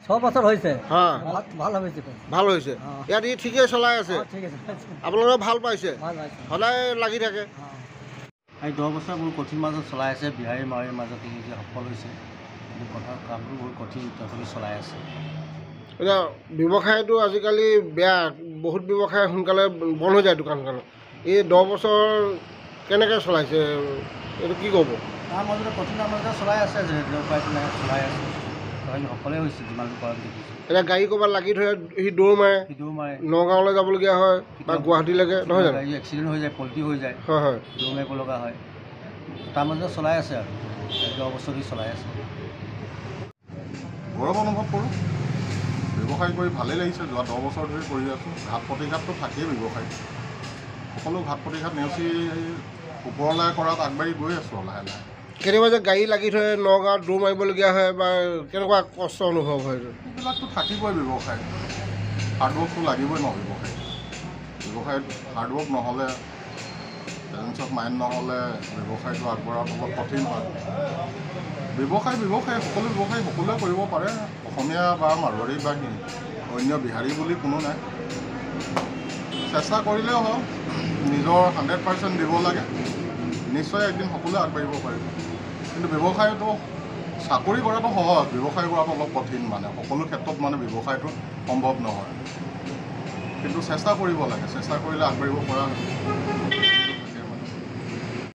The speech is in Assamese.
6 বছৰ হৈছে হ্যাঁ ভাল হৈছে ভাল হৈছে ইয়াত ই ঠিকেই চলাই আছে ঠিক আছে আপোনালোকে ভাল পাইছে ভাল পাইছে সদায় লাগি থাকে এই 10 বছৰ বহুত কঠিন মাজত চলাই আছে বিহাৰী মাৰোৱাৰীৰ মাজত ই যে সফল হৈছে কিন্তু কথা কামটো বহুত কঠিন তথাপি চলাই আছে এতিয়া ব্যৱসায়টো আজিকালি বেয়া বহুত ব্যৱসায় সোনকালে বন্ধ হৈ যায় দোকানখনত এই 10 বছৰ কেনেকৈ চলাইছে এইটো কি ক'ব তাৰ মাজতে কঠিনৰ মাজতে চলাই আছে যিহেতু উপায়টো নাই চলাই আছে তথাপি সফলেই হৈছে যিমানটো কৰা দেখিছোঁ এতিয়া গাড়ী ক'ৰবাত লাগি ধৰে সি দৌৰ মাৰে সিটোও মাৰে নগাঁৱলৈ যাবলগীয়া হয় বা গুৱাহাটীলৈকে নহয় জানো গাড়ী এক্সিডেণ্ট হৈ যায় পল্টি হৈ যায় হয় হয় দৌৰ মাৰিব লগা হয় তাৰ মাজতে চলাই আছে আৰু 10 বছৰ ধৰি চলাই আছে গৌৰৱ অনুভৱ কৰোঁ ব্যৱসায় কৰি ভালেই লাগিছে যোৱা 10 বছৰ ধৰি কৰি আছোঁ ঘাট প্ৰতিঘাতটো থাকেই ব্যৱসায় সকলো ঘাট প্ৰতিঘাত নেওচি ওপৰলৈ কৰাত আগবাঢ়ি গৈ আছোঁ লাহে লাহে কেতিয়াবা যে গাড়ী লাগি ধৰে নগাঁৱত দৌৰ মাৰিবলগীয়া হয় বা কেনেকুৱা কষ্ট অনুভৱ হয় এইবিলাকতো থাকিবই ব্যৱসায় হাৰ্ডৱৰ্কটো লাগিবই ন ব্যৱসায়ত হাৰ্ডৱৰ্ক নহ'লে বেলেঞ্চ অফ মাইণ্ড নহ'লে ব্যৱসায়টো আগবঢ়াত অলপ কঠিন হয় ব্যৱসায় সকলো ব্যৱসায় সকলোৱে কৰিব পাৰে অসমীয়া বা মাৰোৱাৰী বা অন্য বিহাৰী বুলি কোনো নাই চেষ্টা কৰিলেও হ'ল নিজৰ 100% দিব লাগে নিশ্চয় একদিন সকলোৱে আগবাঢ়িব পাৰিব কিন্তু ব্যৱসায়টো চাকৰি কৰাটো সহজ ব্যৱসায় কৰাটো অলপ কঠিন মানে সকলো ক্ষেত্ৰত মানে ব্যৱসায়টো সম্ভৱ নহয় কিন্তু চেষ্টা কৰিব লাগে চেষ্টা কৰিলে আগবাঢ়িব পৰা